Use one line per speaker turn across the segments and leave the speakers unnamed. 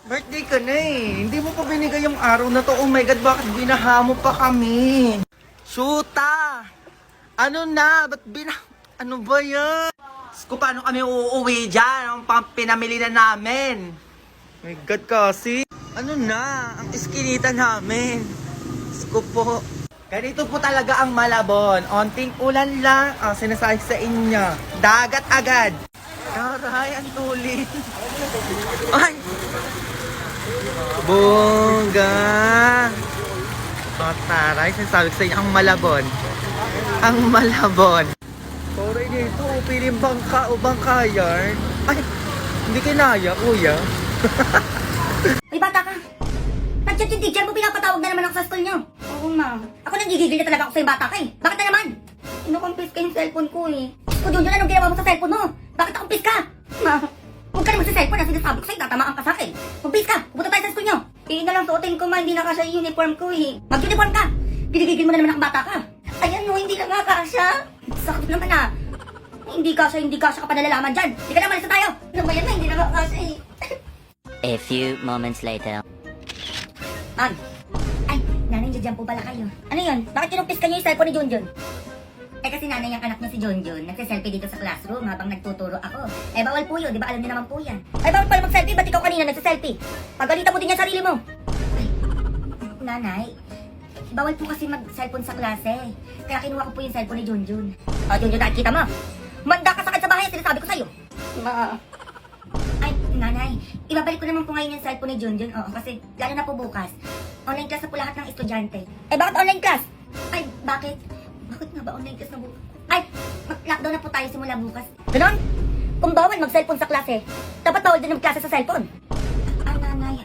Birthday ka na eh. Hindi mo pa binigay yung araw na to. Oh my God, bakit binahamo pa kami? Shoota! Ano na? Ano ba yan? Kung paano kami uuwi dyan? Ang pinamili na namin. My God kasi. Ano na? Ang iskinita namin. Sko po. Ganito po talaga ang Malabon. Onting ulan lang ang sinasabi sa inyo. Dagat agad. Aray, ang tulit. Ay! Bongga! Taray, sinasabi ko sa inyo, ang Malabon. Ang Malabon. Sorry dito, piling bangka o bangkayan. Ay, hindi kinaya, kuya.
Uy, bata ka! Nag-chat yung teacher mo, pinapatawag na naman ako sa school nyo. Oo, ma. Ako nanggigigil na talaga ako sa yung bata ka eh. Bakit na naman? Inukumpis ka yung cellphone ko eh. O Junjun, anong ginawa mo sa cellphone mo? Bakit akumpis ka? Ma, huwag ka naman sa cellphone. Ang sinasabi ko sa'yo, tatamaan ka sa akin. Kumpis ka, pupunta tayo sa school nyo. Tingin na lang suotin ko, ma, hindi na kasya yung uniform ko eh. Mag-uniform ka! Ginigigil mo na naman ang bata ka. Ayan no, hindi na nga kasya. Sakit naman ah. Hindi kasya ka pa nalalaman dyan. Hindi ka naman, isa tayo. Ano ba yan na, hindi na nga kasya eh.
A few moments later.
Ay, nanay, dyan po pala kayo. Ano yun? Bakit kinumpis ka niyo yung cellphone ni Junjun? Eh kasi nanay yung anak niya si Junjun, nagsiselfie dito sa classroom habang nagtuturo ako. Eh bawal po yun, di ba alam niyo naman po yan? Ay bawal pala mag-selfie, ba't ikaw kanina nagsiselfie? Pagalitan mo din yan sarili mo. Ay, nanay, bawal po kasi mag-cellphone sa klase. Kaya kinuha ko po yung cellphone ni Junjun. O Junjun, nakikita mo? Manda ka sakit sa bahay, sinasabi ko sa'yo. Ma. Ay, nanay, ibabalik ko naman po ngayon yung cellphone ni Junjun. Oo, kasi lalo na po bukas. Online class na po lahat ng estudyante. Eh, bakit online class? Ay, bakit? Bakit nga ba online class na bukas? Ay, mag-lockdown na po tayo simula bukas. Ganon? Kung bawal mag-cellphone sa klase, dapat bawal din mag-klase sa cellphone. Ah, nanay,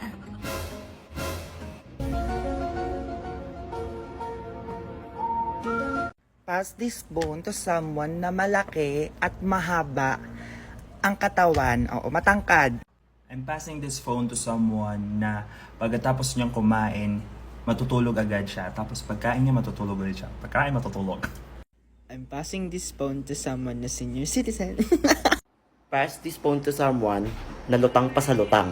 Pass this bone to someone na malaki at mahaba ang katawan, o matangkad.
I'm passing this phone to someone na pagkatapos niyang kumain, matutulog agad siya. Tapos pagkain niya, matutulog ulit siya. Pagkain, matutulog.
I'm passing this phone to someone na senior citizen.
Pass this phone to someone na lutang pa sa lutang.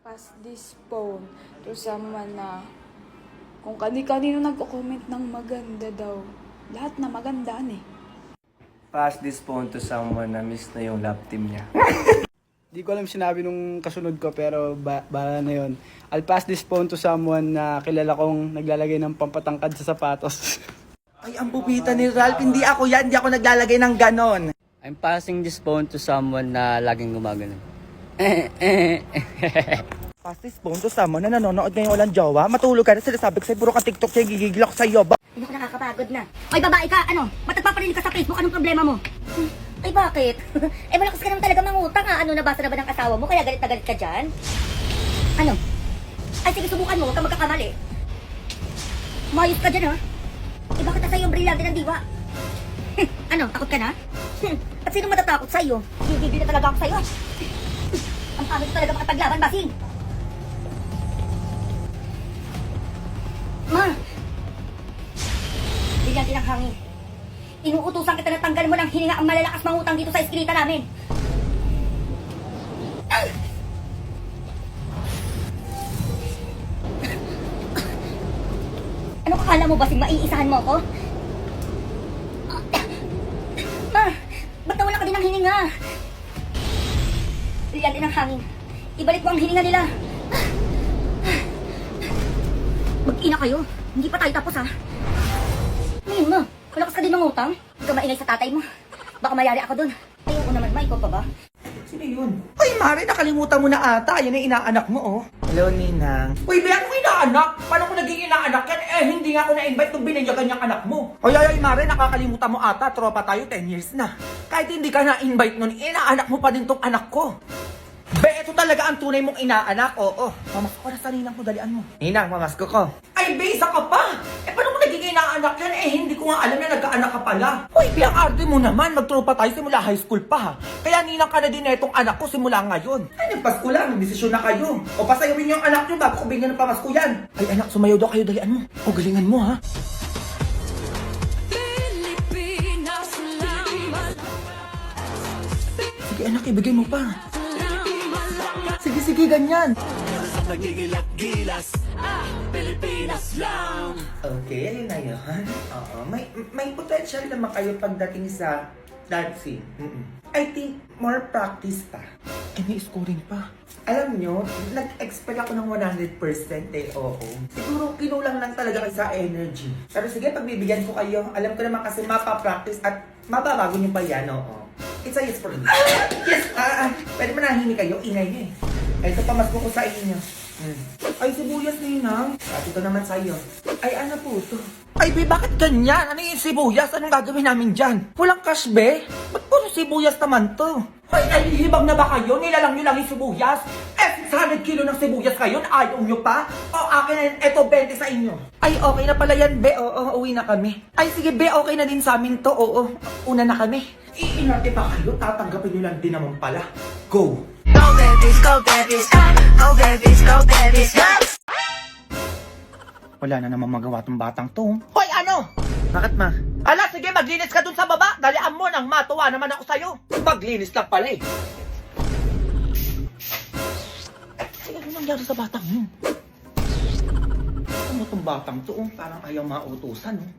Pass this phone to someone na kung kani-kanino nagko-comment ng maganda daw. Lahat na magandaan eh.
Pass this phone to someone na miss na yung love team niya.
Di ko alam sinabi nung kasunod ko pero bala na yun. I'll pass this phone to someone na kilala kong naglalagay ng pampatangkad sa sapatos.
Ay, ang pupita ni Ralph, hindi ako yan, hindi ako naglalagay ng ganon.
I'm passing this phone to someone na laging gumagano.
Pass this phone to someone na nanonood ngayon walang jowa, matulog ka na, sinasabi ko sa'yo, puro ka TikTok siya, gigigil ako sa'yo, ba?
Hindi ko nakakapagod na. Ay, babae ka, ano? Ba't nagpaparinig ka sa Facebook? Anong problema mo? Ay, bakit? Eh, malakas ka naman talaga mangutang ha. Ano, nabasa na ba ng asawa mo? Kaya galit na galit ka dyan? Ano? Ay, sige, subukan mo. Huwag kang magkakamali. Mayos ka dyan, ha? Eh, bakit nasa iyo ang brilyante ng diwa? Ano, takot ka na? At sino matatakot sa'yo? Gigigil na talaga ako sa'yo. Ang pangit talaga makapaglaban, Basing. Ma! Bigyan din ng hangin. Inuutusan kita na tanggal mo ng hininga ang malalakas mangutang dito sa eskrita namin. Ano kakala mo, Basing? Maiisahan mo ako? Ma! Ba't nawala ka din ng hininga? Bigyan din ng hangin. Ibalik mo ang hininga nila. Mag-ina kayo. Hindi pa tayo tapos, ha? Ngayon mo, malakas ka din ng utang. Huwag ka maingay sa tatay mo. Baka mayari ako dun. Ayoko naman, ma. Ikaw pa ba?
Sino yun? Ay, Mare, nakalimutan mo na ata. Yan ang inaanak mo, oh. Hello, Ninang. Uy, ba akong inaanak? Paano ko naging inaanak yan? Eh, hindi nga ako na-invite nung binigyan yung anak mo. Ay, Mare, nakakalimutan mo ata. Tropa tayo, 10 years na. Kahit hindi ka na-invite nun, inaanak mo pa din tong anak ko. Be, ito talaga ang tunay mong inaanak. Oo. Mamasko ko na sa ninang ko, dalian mo. Ninang, mamasko ko. Ay, be, isa ka pa. Eh, paano mo naging inaanak yan? Eh, hindi ko nga alam na nagkaanak ka pala. Uy, be, ang arte mo naman. Magtropa tayo simula high school pa, ha? Kaya ninang ka na din itong anak ko simula ngayon. Ay, nagpasko lang. Nagdesisyon na kayo. O, pasayawin niyo ang anak niyo bago ko bigyan ng pamasko yan. Ay, anak, sumayaw daw kayo, dalian mo. O, galingan mo, ha? Sige, anak, ibigay mo pa. Sige Sige, ganyan. Okay, ayun na yun. Oo, may potential naman kayo pagdating sa dancing. I think more practice pa. May scoring pa. Alam nyo, nag-expect ako ng 100% eh, oo. Siguro kinulang lang talaga kayo sa energy. Pero sige, pagbibigyan ko kayo. Alam ko naman kasi mapapractice at mababago nyo pa yan, oo. It's a yes for me. Yes! Pwede manahimik kayo, ingay nyo eh. Ito pa, mas ko sa inyo. Ay, sibuyas, Ninang. At ito naman sa'yo. Ay, ano po ito? Ay, be, bakit ganyan? Ano yung sibuyas? Anong gagawin namin dyan? Walang cash, be? Ba't puro sibuyas naman to? Ay, hibang na ba kayo? Nilalang nyo lang yung sibuyas? 100 kilo ng sibuyas kayo? Ayaw nyo pa? O, akin na yun. Eto, 20 sa inyo. Ay, okay na pala yan, be. Oo, uwi na kami. Ay, sige, be. Okay na din sa amin to. Oo, una na kami. Iinarte pa kayo? Tatanggapin nyo lang din naman pala. Go!
Go babies, go babies, go babies, go babies, go!
Wala na naman magawa tong batang to. Hoy, ano? Bakit, ma? Ala, sige, maglinis ka dun sa baba. Dalian mo nang matuwa naman ako sa'yo. Maglinis lang pala eh. Ay, ano nangyari sa batang yun? Ano tong batang to? Parang ayaw mautusan, oh.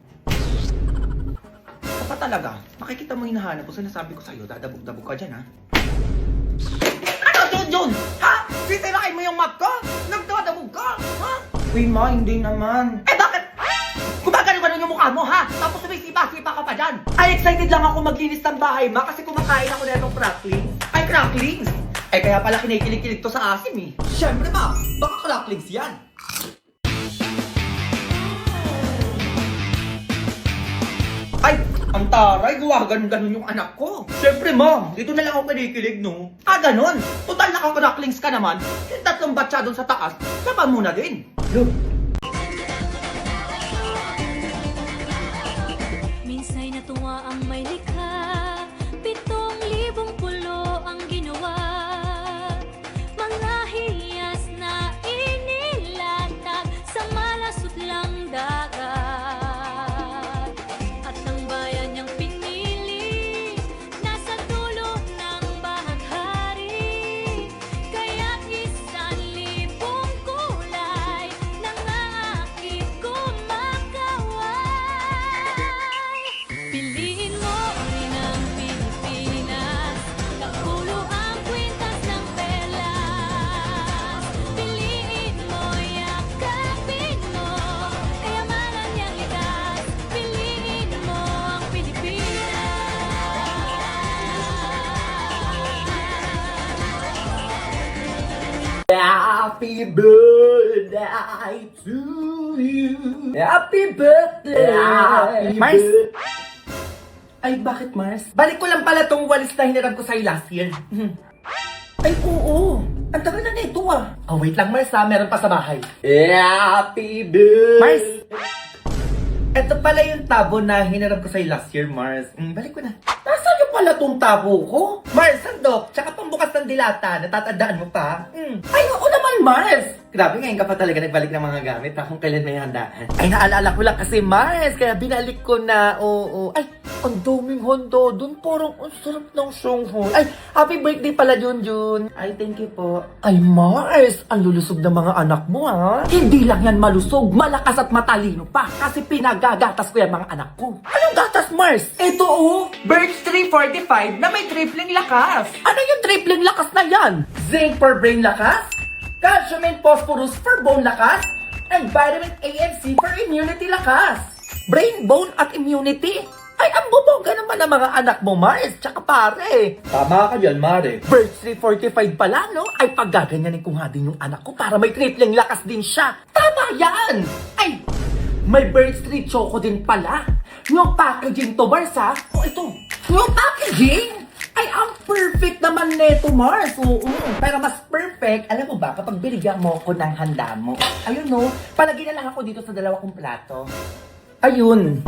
Saka talaga, makikita mo hinahanap ko. Sinasabi ko sa'yo, dadabog-dabog ka dyan, ha? Ano, Jun? Ha? Sisirain mo yung map ko? Nagdadabog ka? Ha? Uy, ma, hindi naman. Eh, bakit? Gumagano-gano yung mukha mo, ha? Tapos sumisipa-sipa ka pa dyan. Ay, excited lang ako maglinis ng bahay, ma, kasi kumakain ako na itong cracklings. Ay, cracklings! Ay, kaya pala kinikilig-kilig to sa asim, eh. Siyempre, ma, baka cracklings yan. Ay, ang taray, ganon yung anak ko. Siyempre, ma, dito na lang ako kinikilig, no? Ah, ganon? Total naka-cracklings ka naman. Yung tatlong batsa doon sa taas, laban mo na din. Look.
Minsa'y natuwa ang may likha, 7,000 pulo ang ginawa. Mga hiyas na inilatag sa malasot lang dagat. At ang bayan niyang pinili, nasa dulo ng bahaghari. Kaya't 1,000 kulay nang aakit kumakaway. Piliin mo ang inang Pilipinas, kapulo ang kwintas ng pelas. Piliin mo, yakapin mo, kayamanan niyang likas. Piliin mo ang Pilipinas.
Happy birthday to you. Happy birthday. Mars? Ay, bakit, Mars? Balik ko lang pala tong walis na hinirap ko sa'yo last year. Ay, oo. Ang tagal na nito, ah. Oh, wait lang, Mars, ha. Meron pa sa bahay. Happy birthday. Mars! Ito pala yung tabo na hinarap ko sa'yo last year, Mars. Balik ko na. Nasaan yung pala tong tabo ko? Mars, sandok. Tsaka pambukas ng dilata. Natatandaan mo pa? Ay, oo naman, Mars. Grabe, ngayon ka pa talaga nagbalik ng mga gamit ha, kung kailan may handaan. Ay, naalala ko lang kasi, Mars. Kaya binalik ko na, oo. Ay, ang daming hondo. Doon parang ang sarap ng songho. Ay, happy birthday pala, Junjun. Ay, thank you po. Ay, Mars, ang lulusog ng mga anak mo, ha? Hindi lang yan malusog, malakas at matalino pa. Kasi pinagagatas ko yung mga anak ko. Anong gatas, Mars? Ito, oh. Birch 345 na may tripling lakas. Ano yung tripling lakas na yan? Zinc for brain lakas, calcium and phosphorus for bone lakas, and vitamin A and C for immunity lakas. Brain, bone, at immunity? Ay, ang bubongga naman ng mga anak mo, Mars, tsaka pare. Tama ka dyan, Mare. Birch 345 pala, no? Ay, paggaganyanin ko nga din yung anak ko para may tripling lakas din siya. Tama yan! Ay, may Birch 3 Choco din pala. Yung packaging to, Mars, ha? O, ito. Yung packaging? Ay, ang perfect naman neto, Mars. Oo. Pero mas perfect, alam mo ba, kapag binigyan mo ako ng handa mo. Ayun, no? Palagi na lang ako dito sa 2 kong plato. Ayun.